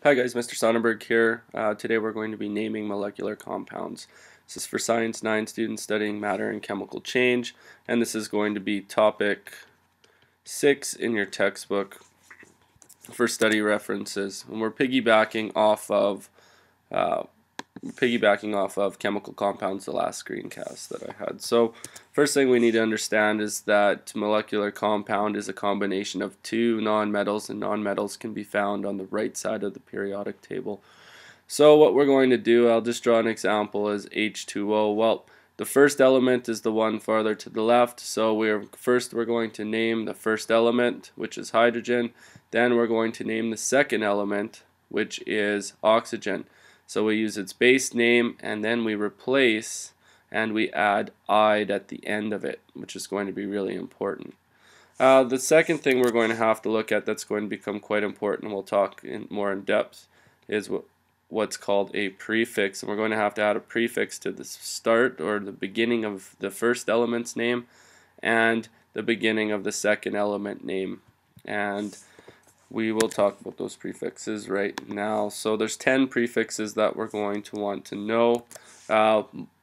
Hi guys, Mr. Sonnenberg here. Today we're going to be naming molecular compounds. This is for Science 9 students studying matter and chemical change, and this is going to be topic 6 in your textbook for study references. And we're piggybacking off of chemical compounds, the last screencast that I had. So first thing we need to understand is that molecular compound is a combination of two nonmetals, and nonmetals can be found on the right side of the periodic table. So what we're going to do, I'll just draw an example as H2O. Well, the first element is the one farther to the left, so we're going to name the first element, which is hydrogen. Then we're going to name the second element, which is oxygen. So we use its base name, and then we replace and we add "-ide" at the end of it, which is going to be really important. The second thing we're going to have to look at that's going to become quite important, and we'll talk more in depth, is what's called a prefix. And we're going to have to add a prefix to the start or the beginning of the first element's name and the beginning of the second element name. And we will talk about those prefixes right now. So there's 10 prefixes that we're going to want to know.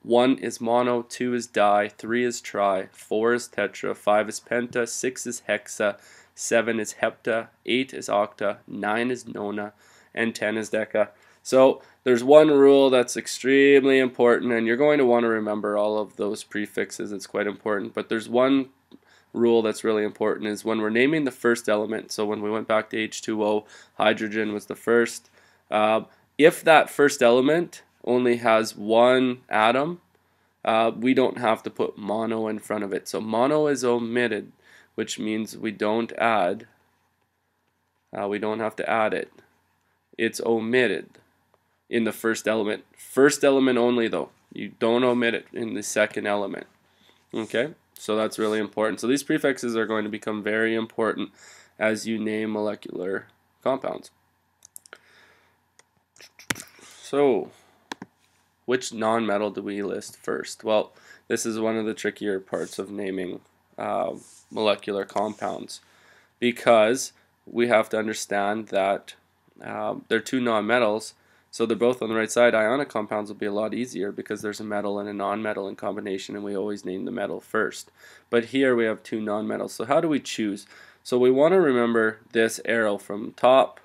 1 is mono, 2 is di, 3 is tri, 4 is tetra, 5 is penta, 6 is hexa, 7 is hepta, 8 is octa, 9 is nona, and 10 is deca. So there's one rule that's extremely important, and you're going to want to remember all of those prefixes. It's quite important, but there's one rule that's really important, is when we're naming the first element. So when we went back to H2O, hydrogen was the first. If that first element only has one atom, we don't have to put mono in front of it. So mono is omitted, which means we don't add. We don't have to add it. It's omitted in the first element. First element only though. You don't omit it in the second element. Okay? So that's really important. So these prefixes are going to become very important as you name molecular compounds. So, which nonmetal do we list first? Well, this is one of the trickier parts of naming molecular compounds, because we have to understand that they're two nonmetals. So they're both on the right side. Ionic compounds will be a lot easier because there's a metal and a nonmetal in combination, and we always name the metal first. But here we have two nonmetals. So how do we choose? So we want to remember this arrow from top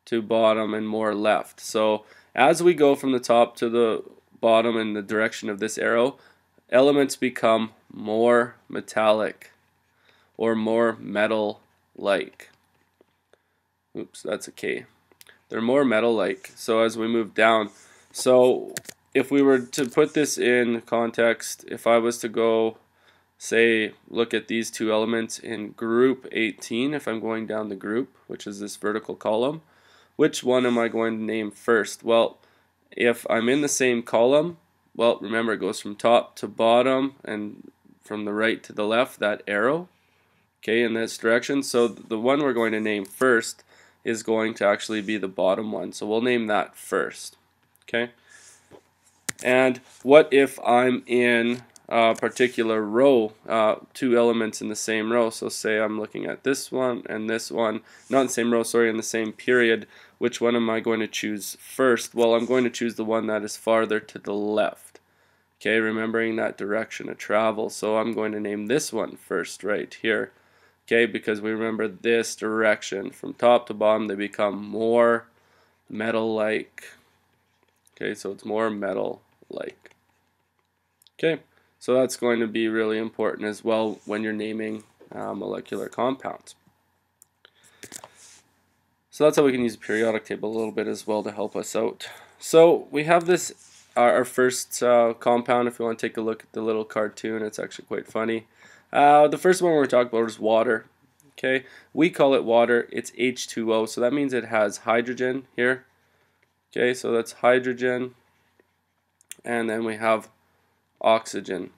to bottom and more left. So as we go from the top to the bottom in the direction of this arrow, elements become more metallic or more metal-like. Oops, that's a K. They're more metal-like. So as we move down, so if we were to put this in context, if I was to go, say, look at these two elements in group 18, if I'm going down the group, which is this vertical column, which one am I going to name first? Well, if I'm in the same column, well, remember it goes from top to bottom and from the right to the left, that arrow, okay, in this direction. So the one we're going to name first is going to actually be the bottom one. So we'll name that first. Okay? And what if I'm in a particular row, two elements in the same row? So say I'm looking at this one and this one, not in the same row, sorry, in the same period. Which one am I going to choose first? Well, I'm going to choose the one that is farther to the left. Okay, remembering that direction of travel. So I'm going to name this one first right here. Okay, because we remember this direction. From top to bottom, they become more metal-like. Okay, so it's more metal-like. Okay, so that's going to be really important as well when you're naming molecular compounds. So that's how we can use the periodic table a little bit as well to help us out. So we have this, our first compound. If you want to take a look at the little cartoon, it's actually quite funny. The first one we're talking about is water. Okay, we call it water. It's H2O, so that means it has hydrogen here. Okay, so that's hydrogen, and then we have oxygen.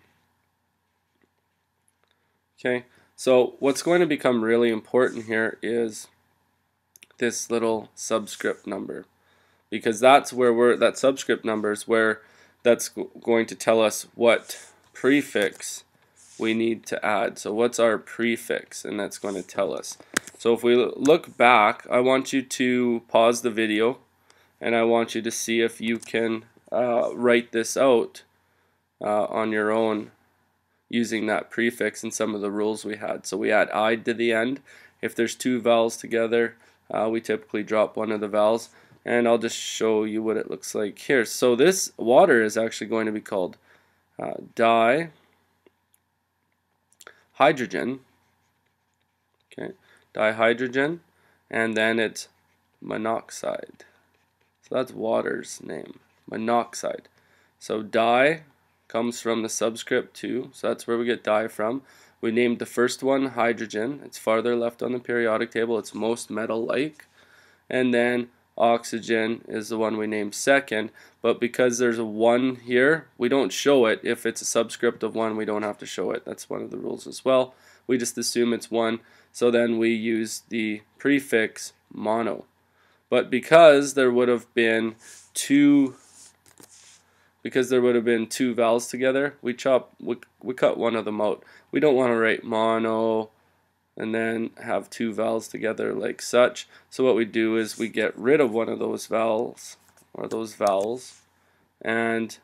Okay, so what's going to become really important here is this little subscript number, because that's where that subscript number is where that's going to tell us what prefix we need to add. So what's our prefix? And that's going to tell us. So if we look back, I want you to pause the video and I want you to see if you can write this out on your own using that prefix and some of the rules we had. So we add "ide" to the end. If there's two vowels together, we typically drop one of the vowels, and I'll just show you what it looks like here. So this water is actually going to be called dihydrogen. Okay, dihydrogen, and then it's monoxide. So that's water's name, monoxide. So di comes from the subscript 2, so that's where we get di from. We named the first one hydrogen. It's farther left on the periodic table. It's most metal-like. And then oxygen is the one we named second, but because there's a 1 here, we don't show it. If it's a subscript of 1, we don't have to show it. That's one of the rules as well. We just assume it's 1, so then we use the prefix mono. But because there would have been two vowels together, we cut one of them out. We don't want to write mono and then have two vowels together like such. So what we do is we get rid of one of those vowels, and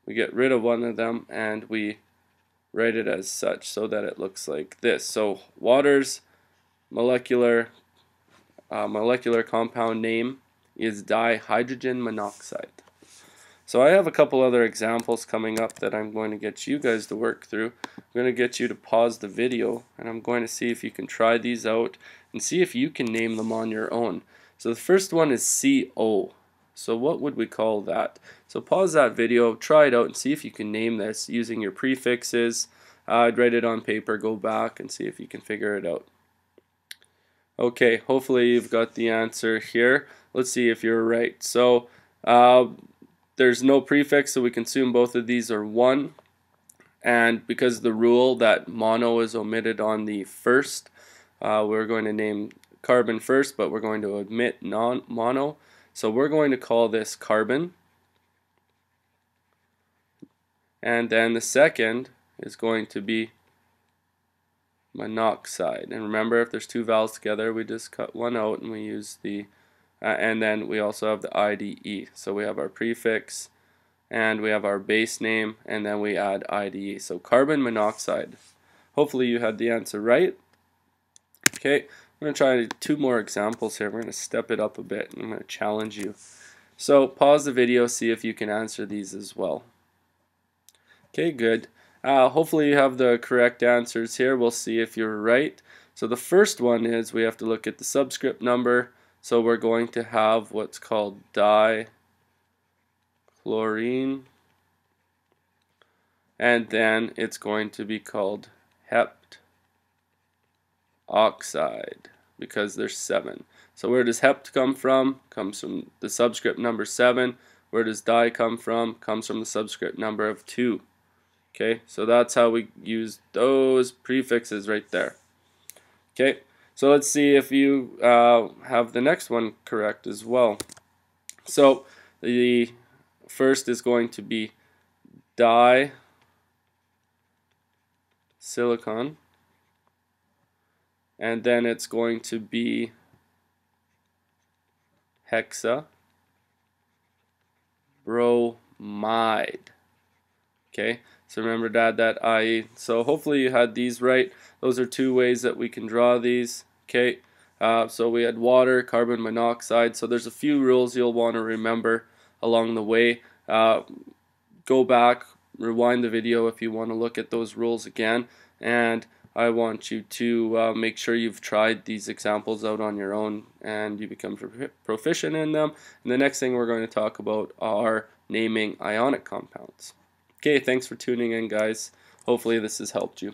we get rid of one of them and we write it as such so that it looks like this. So water's molecular compound name is dihydrogen monoxide. So I have a couple other examples coming up that I'm going to get you guys to work through. I'm going to get you to pause the video, and I'm going to see if you can try these out and see if you can name them on your own. So the first one is CO. So what would we call that? So pause that video, try it out, and see if you can name this using your prefixes. I'd write it on paper, go back, and see if you can figure it out. Okay, hopefully you've got the answer here. Let's see if you're right. So there's no prefix, so we can assume both of these are 1. And because of the rule that mono is omitted on the first, we're going to name carbon first, but we're going to omit mono. So we're going to call this carbon. And then the second is going to be monoxide. And remember, if there's two vowels together, we just cut one out and we use the and then we also have the IDE. So we have our prefix and we have our base name, and then we add IDE. So carbon monoxide. Hopefully you had the answer right. Okay, I'm going to try 2 more examples here. We're going to step it up a bit and I'm going to challenge you. So pause the video, see if you can answer these as well. Okay, good. Hopefully you have the correct answers here. We'll see if you're right. So the first one is we have to look at the subscript number. So we're going to have what's called dichlorine, and then it's going to be called hept oxide because there's 7. So where does hept come from? Comes from the subscript number 7. Where does di come from? Comes from the subscript number of 2. Okay, so that's how we use those prefixes right there. Okay, so let's see if you have the next one correct as well. So the first is going to be disilicon, and then it's going to be hexabromide. Okay, so remember to add that IE. So hopefully you had these right. Those are 2 ways that we can draw these. Okay, so we had water, carbon monoxide. So there's a few rules you'll want to remember along the way. Go back, rewind the video if you want to look at those rules again. And I want you to make sure you've tried these examples out on your own and you become proficient in them. And the next thing we're going to talk about are naming ionic compounds. Okay, thanks for tuning in, guys. Hopefully this has helped you.